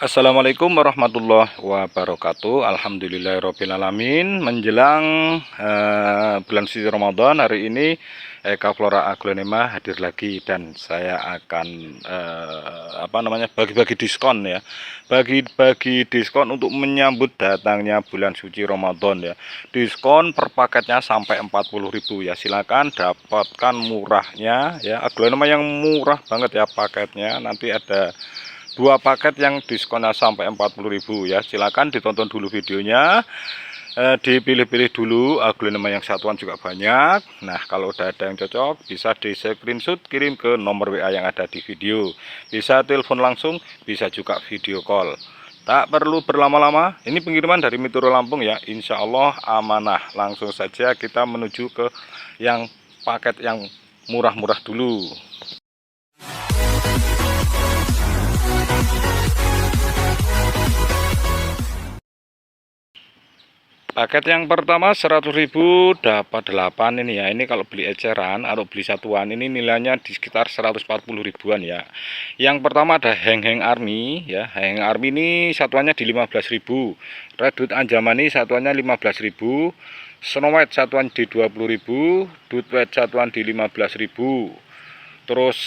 Assalamualaikum warahmatullahi wabarakatuh. Alhamdulillahirrabbilalamin. Menjelang bulan suci Ramadan, hari ini Eka Flora Aglonema hadir lagi dan saya akan bagi-bagi diskon ya. Bagi-bagi diskon untuk menyambut datangnya bulan suci Ramadan ya. Diskon per paketnya sampai 40.000 ya. Silakan dapatkan murahnya ya. Aglonema yang murah banget ya paketnya. Nanti ada dua paket yang diskonnya sampai 40.000 ya. Silakan ditonton dulu videonya, dipilih-pilih dulu. Aglonema yang satuan juga banyak. Nah, kalau udah ada yang cocok bisa di screenshot, kirim ke nomor WA yang ada di video. Bisa telepon langsung, bisa juga video call. Tak perlu berlama-lama. Ini pengiriman dari Mituro Lampung ya. Insya Allah amanah. Langsung saja kita menuju ke yang paket yang murah-murah dulu. Paket yang pertama 100.000 dapat 8 ini ya. Ini kalau beli eceran atau beli satuan ini nilainya di sekitar 140 ribuan ya. Yang pertama ada Heng Army ya. Heng Army ini satuannya di 15.000. Redwood Anjamani satuannya 15.000. Snow White satuan di 20.000. Dut White satuan di 15.000. Terus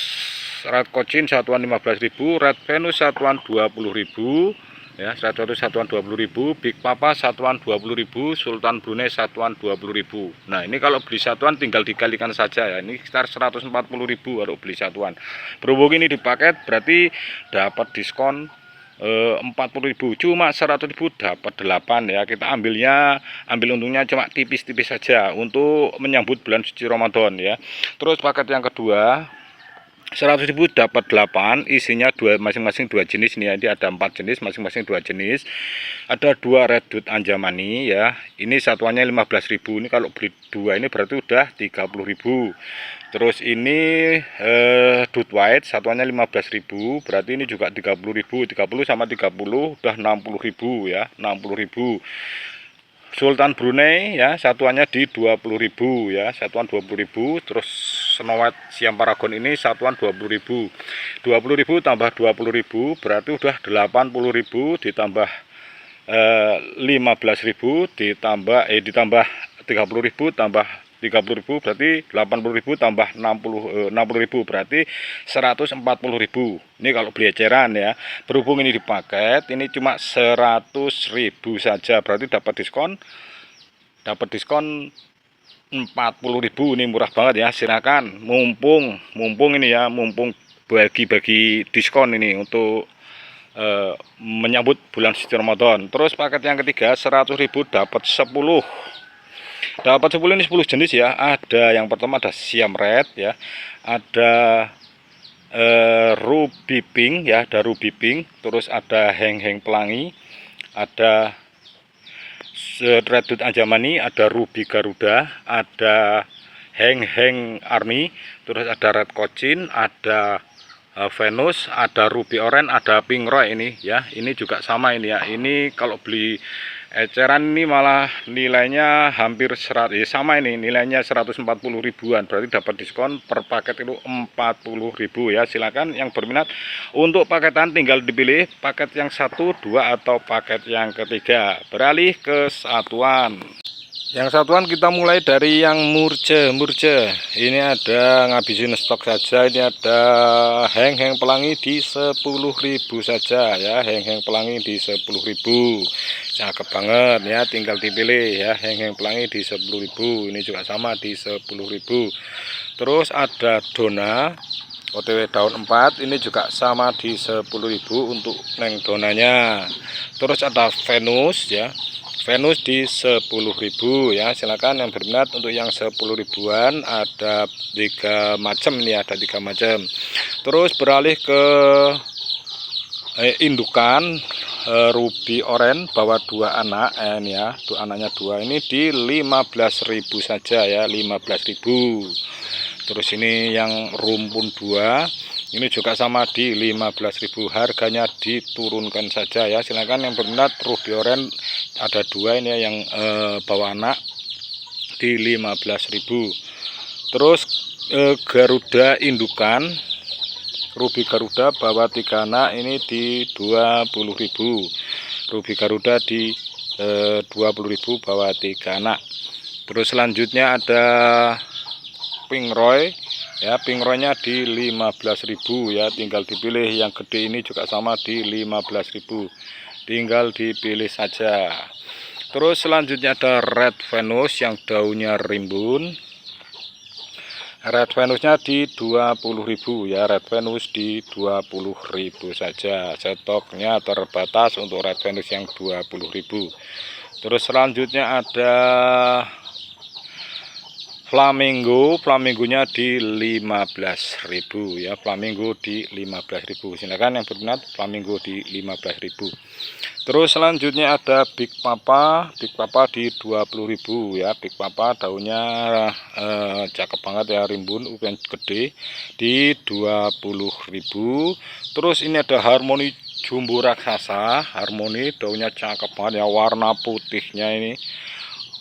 Red Cochin satuan 15.000. Red Venus satuan 20.000. Ya, satuan 20.000, Big Papa satuan 20.000, Sultan Brunei satuan 20.000. Nah, ini kalau beli satuan tinggal dikalikan saja ya. Ini sekitar 140.000 kalau beli satuan. Berhubung ini di paket berarti dapat diskon 40.000. Cuma 100.000 dapat 8 ya. Kita ambil untungnya cuma tipis-tipis saja untuk menyambut bulan suci Ramadan ya. Terus paket yang kedua 100.000 dapat 8, isinya masing-masing 2 jenis nih ya. Ini ada 4 jenis, masing-masing 2 jenis. Ada 2 Redwood Anjamani ya. Ini satuannya 15.000. Ini kalau beli 2 ini berarti udah 30.000. Terus ini Dut White satuannya 15.000, berarti ini juga 30.000. 30 sama 30 udah 60.000 ya, 60.000. Sultan Brunei ya, satuannya di 20.000 ya, satuan 20.000. Terus Snow White Siam Paragon ini satuan 20.000. 20.000 tambah 20.000 berarti udah 80.000 ditambah 15.000 ditambah 30.000 tambah 30.000 berarti 80.000 tambah 60.000 berarti 140.000. Ini kalau beli eceran ya. Berhubung ini di paket, ini cuma 100.000 saja, berarti dapat diskon 40.000. Ini murah banget ya. Silakan mumpung ini ya, mumpung bagi-bagi diskon ini untuk menyambut bulan suci Ramadan. Terus paket yang ketiga 100.000 dapat 10. Dapat 10 ini 10 jenis ya. Ada yang pertama ada Siam Red ya. Ada Ruby Pink ya, ada Ruby Pink. Terus ada Heng Pelangi. Ada Redwood Anjamani, ada Ruby Garuda, ada Heng Army, terus ada Red Cochin, ada Venus, ada Ruby Orange, ada Pink Roy ini ya. Ini juga sama ini ya. Ini kalau beli eceran ini malah nilainya hampir 100 ya, sama ini nilainya 140 ribuan, berarti dapat diskon per paket itu 40.000 ya. Silakan yang berminat untuk paketan tinggal dipilih paket yang 1, 2 atau paket yang ketiga. Beralih ke satuan. Yang satuan kita mulai dari yang murce. Ini ada ngabisin stok saja. Ini ada Heng Pelangi di 10.000 saja ya. Heng Pelangi di 10.000. Cakep banget ya, tinggal dipilih ya. Heng Pelangi di 10.000. Ini juga sama di 10.000. Terus ada Dona OTW daun 4, ini juga sama di 10.000 untuk neng donanya. Terus ada Venus ya. Venus di 10.000 ya. Silakan yang berminat untuk yang 10 ribuan, ada 3 macam ini, ada 3 macam. Terus beralih ke indukan Ruby Orange bawa 2 anak ini ya, anaknya 2, ini di 15.000 saja ya, 15.000. Terus ini yang rumpun 2 ini juga sama di 15.000, harganya diturunkan saja ya. Silakan yang berminat Ruby Orange ada 2 ini ya, yang bawa anak di 15.000. Terus Garuda indukan Ruby Garuda bawa 3 anak ini di 20.000. Ruby Garuda di 20.000 bawa 3 anak. Terus selanjutnya ada Pink Roy ya, Pink Roy-nya di 15.000 ya, tinggal dipilih. Yang gede ini juga sama di 15.000, tinggal dipilih saja. Terus selanjutnya ada Red Venus yang daunnya rimbun. Red Venusnya di 20.000 ya, Red Venus di 20.000 saja. Stoknya terbatas untuk Red Venus yang 20.000. Terus selanjutnya ada Flamingo, Flamingonya di 15.000 ya, Flamingo di 15.000. Silakan yang berminat Flamingo di 15.000. Terus selanjutnya ada Big Papa, Big Papa di 20.000 ya, Big Papa daunnya cakep banget ya, rimbun, ukuran gede di 20.000. Terus ini ada Harmoni Jumbo Raksasa, Harmoni daunnya cakep banget ya, warna putihnya ini.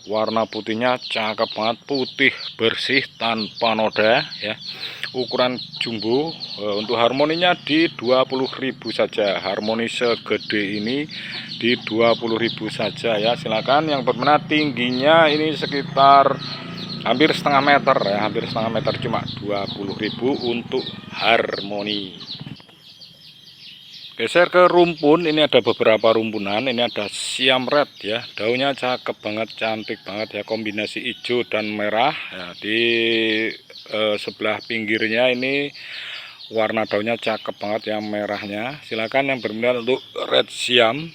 Warna putihnya cakep banget, putih bersih tanpa noda ya, ukuran jumbo. Untuk harmoninya di 20.000 saja, harmoni segede ini di 20.000 saja ya. Silakan yang berminat. Tingginya ini sekitar hampir setengah meter ya, hampir setengah meter, cuma 20.000 untuk harmoni. Geser ke rumpun, ini ada beberapa rumpunan. Ini ada Siam Red ya, daunnya cakep banget, cantik banget ya, kombinasi hijau dan merah ya. Di sebelah pinggirnya ini warna daunnya cakep banget ya, merahnya. Silakan yang berminat untuk Red Siam.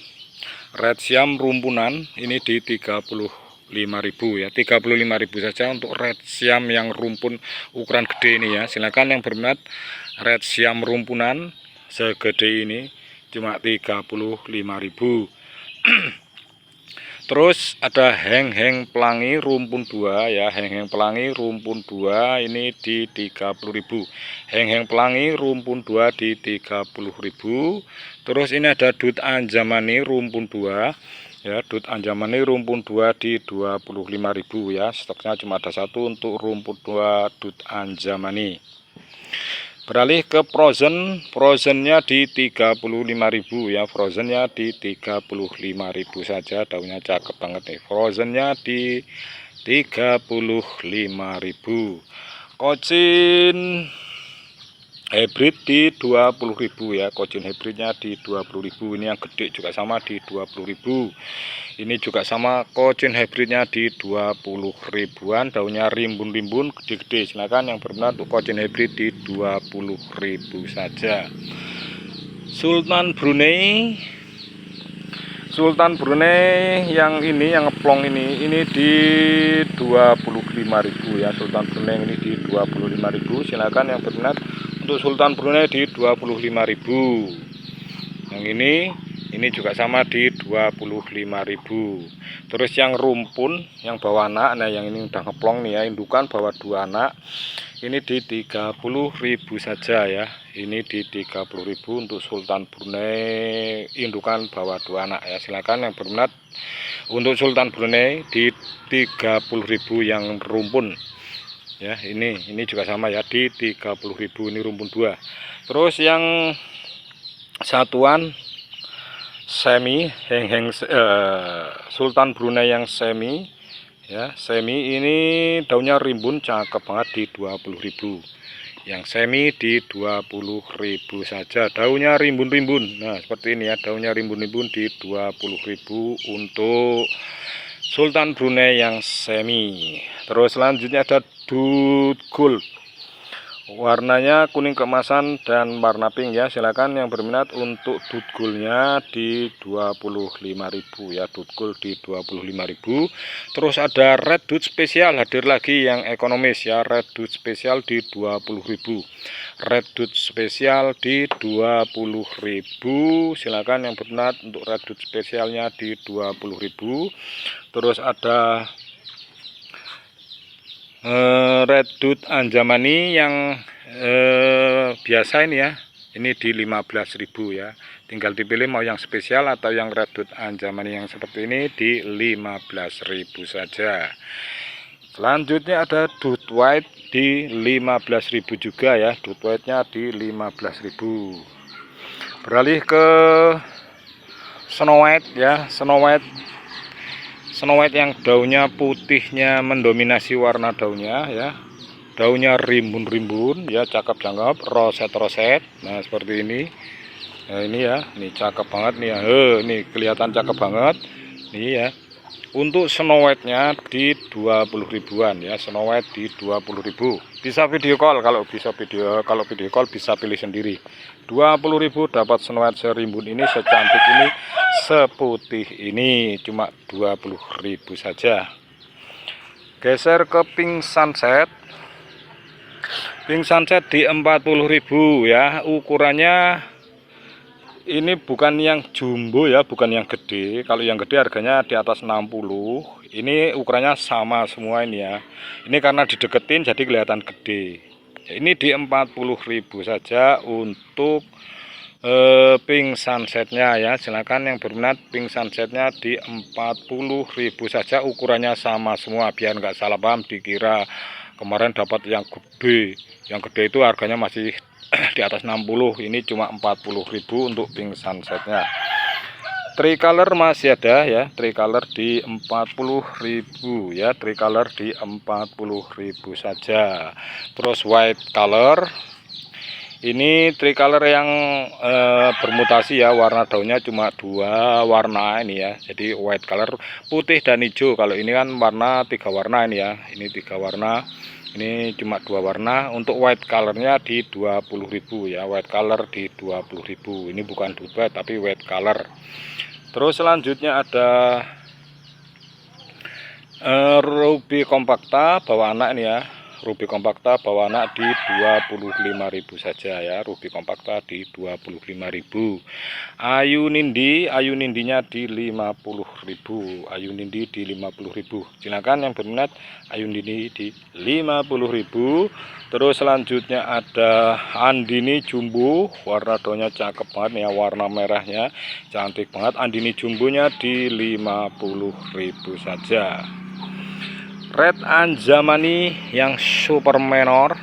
Red Siam rumpunan ini di 35.000 ya, 35.000 saja untuk Red Siam yang rumpun ukuran gede ini ya. Silakan yang berminat Red Siam rumpunan segede ini, cuma 35.000. Terus ada Heng-Heng Pelangi rumpun 2 ya, Heng-Heng Pelangi rumpun 2 ini di 30.000. Heng-Heng Pelangi rumpun 2 di 30.000. Terus ini ada Dut Anjamani rumpun 2 ya, Dut Anjamani rumpun 2 di 25.000 ya. Stoknya cuma ada satu untuk rumpun 2 Dut Anjamani. Beralih ke frozen, frozennya di 35.000 ya, frozennya di 35.000 saja, daunnya cakep banget nih. Frozennya di 35.000. Kocin hybrid di 20.000 ya, kocin hybridnya di 20.000. Ini yang gede juga sama di 20.000. Ini juga sama, kocin hybridnya di 20.000-an, daunnya rimbun-rimbun gede-gede. Silakan yang berminat untuk kocin hybrid di 20.000 saja. Sultan Brunei, Sultan Brunei yang ini, yang ngeplong ini di 25.000 ya, Sultan Brunei ini di 25.000. Silakan yang berminat untuk Sultan Brunei di 25.000. Yang ini juga sama di 25.000. Terus yang rumpun, yang bawa anak, nah yang ini udah ngeplong nih ya, indukan bawa 2 anak, ini di 30.000 saja ya. Ini di 30.000 untuk Sultan Brunei indukan bawa 2 anak ya. Silakan yang berminat untuk Sultan Brunei di 30.000 yang rumpun ya. Ini juga sama ya, di 30.000, ini rumpun 2. Terus yang satuan semi, Sultan Brunei yang semi ya, semi ini daunnya rimbun cakep banget di 20.000. Yang semi di 20.000 saja, daunnya rimbun-rimbun. Nah seperti ini ya, daunnya rimbun-rimbun di 20.000 untuk Sultan Brunei yang semi. Terus selanjutnya ada Dut Gold, warnanya kuning keemasan dan warna pink ya. Silakan yang berminat untuk Dut Goldnya di 25.000 ya, Dut Gold di 25.000. Terus ada Red Dut spesial, hadir lagi yang ekonomis ya, Red Dut spesial di 20.000. Red Dut spesial di 20.000. Silakan yang berminat untuk Red Dut spesialnya di 20.000. Terus ada Red Dut Anjamani yang biasa ini ya, ini di 15.000 ya. Tinggal dipilih mau yang spesial atau yang Red Dut Anjamani yang seperti ini di 15.000 saja. Selanjutnya ada Dud White di 15.000 juga ya, Dud White-nya di 15.000. Beralih ke Snow White ya, Snow White yang daunnya putihnya mendominasi warna daunnya ya. Daunnya rimbun-rimbun ya, cakep banget, roset-roset. Nah, seperti ini. Nah, ini ya, ini cakep banget nih ya. Ini kelihatan cakep banget. Nih ya. Untuk Snow White-nya di 20 ribuan ya, Snow White di 20.000. Bisa video call, kalau video call bisa pilih sendiri. 20.000 dapat Snow White serimbun ini, secantik ini, seputih ini, cuma 20.000 saja. Geser ke Pink Sunset. Pink Sunset di 40.000 ya, ukurannya ini bukan yang jumbo ya, bukan yang gede. Kalau yang gede harganya di atas 60. Ini ukurannya sama semua ini ya. Ini karena dideketin jadi kelihatan gede. Ini di 40.000 saja untuk Pink Sunsetnya ya. Silakan yang berminat Pink Sunsetnya di 40.000 saja, ukurannya sama semua biar nggak salah paham dikira kemarin dapat yang gede. Yang gede itu harganya masih di atas 60. Ini cuma 40.000 untuk Pink Sunsetnya. Tricolor masih ada ya, tricolor di 40.000 ya, tricolor di 40.000 saja. Terus white color, ini tricolor yang bermutasi ya, warna daunnya cuma 2 warna ini ya. Jadi white color putih dan hijau. Kalau ini kan warna 3 warna ini ya, ini 3 warna. Ini cuma 2 warna. Untuk white colornya di 20.000 ya, white color di 20.000. Ini bukan Dud White tapi white color. Terus selanjutnya ada Ruby Compacta bawa anak ini ya, Ruby Compacta bawa anak di 25.000 saja ya, Ruby Compacta di 25.000. Ayu Nindinya di 50.000, Ayu Nindi di 50.000. Silakan yang berminat Ayu Nindi di 50.000. Terus selanjutnya ada Andini Jumbo, warna daunnya cakep banget ya, warna merahnya cantik banget. Andini Jumbonya di 50.000 saja. Red Anjamani yang super menor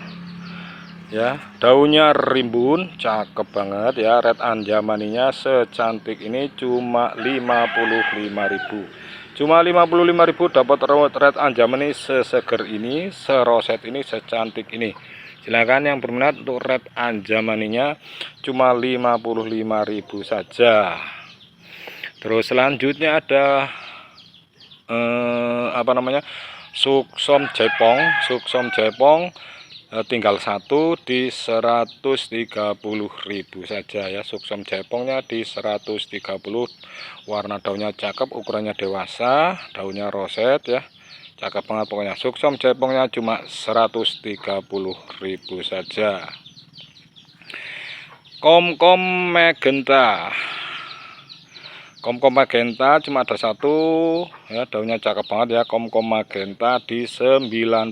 ya, daunnya rimbun, cakep banget ya. Red Anjamaninya secantik ini cuma 55.000. Cuma 55.000 dapat Red Anjamani seseger ini, seroset ini, secantik ini. Silahkan yang berminat untuk Red Anjamaninya cuma 55.000 saja. Terus selanjutnya ada Suksom Jaipong, tinggal satu di 130.000 saja ya. Suksom Jaipongnya di 130. Warna daunnya cakep, ukurannya dewasa, daunnya roset ya, cakep banget pokoknya. Suksom Jaipongnya cuma 130.000 saja. Komkom Magenta cuma ada satu ya, daunnya cakep banget ya. Komkom Magenta di 90.000,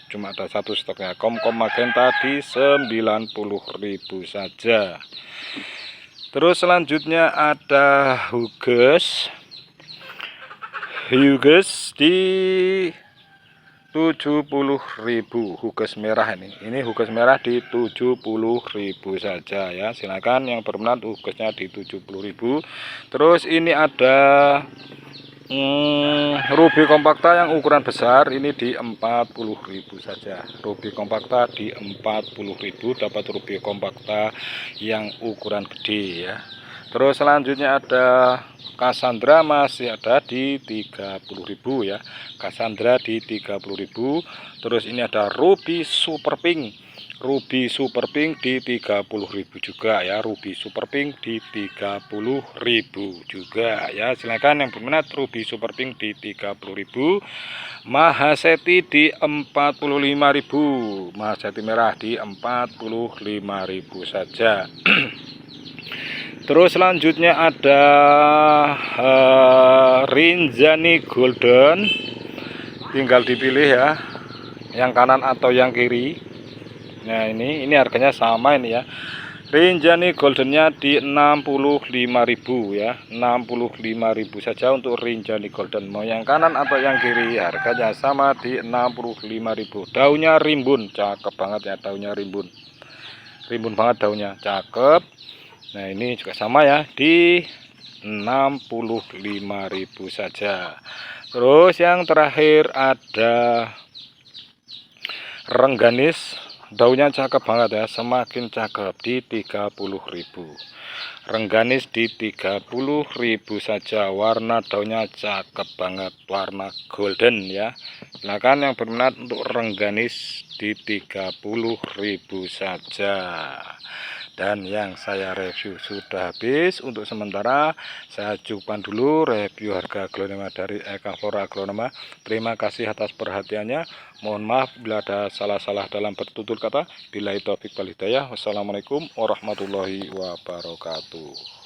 cuma ada satu stoknya. Komkom Magenta di 90.000 saja. Terus selanjutnya ada Huges di 70.000, Huges merah ini Huges merah di 70.000 saja ya. Silakan yang berminat Hugesnya di 70.000. Terus ini ada Ruby Compacta yang ukuran besar, ini di 40.000 saja. Ruby Compacta di 40.000 dapat Ruby Compacta yang ukuran gede ya. Terus selanjutnya ada Cassandra, masih ada di 30.000 ya. Cassandra di 30.000. Terus ini ada Ruby Super Pink di 30.000 juga ya. Ruby Super Pink di 30.000 juga ya. Silakan yang berminat Ruby Super Pink di 30.000. Mahaseti di 45.000. Mahaseti merah di 45.000 saja. Terus selanjutnya ada Rinjani Golden, tinggal dipilih ya, yang kanan atau yang kiri. Nah ini harganya sama ini ya. Rinjani goldennya di 65.000 ya, 65.000 saja untuk Rinjani golden. Mau yang kanan atau yang kiri harganya sama di 65.000. Daunnya rimbun, cakep banget ya daunnya rimbun. Rimbun banget daunnya, cakep. Nah, ini juga sama ya di 65.000 saja. Terus yang terakhir ada rengganis. Daunnya cakep banget ya, semakin cakep di 30.000. Rengganis di 30.000 saja. Warna daunnya cakep banget, warna golden ya. Silakan yang berminat untuk rengganis di 30.000 saja. Dan yang saya review sudah habis. Untuk sementara saya cukupkan dulu review harga aglonema dari Eka Flora Aglonema. Terima kasih atas perhatiannya. Mohon maaf bila ada salah-salah dalam bertutur kata. Billahi taufik wal hidayah. Wassalamualaikum warahmatullahi wabarakatuh.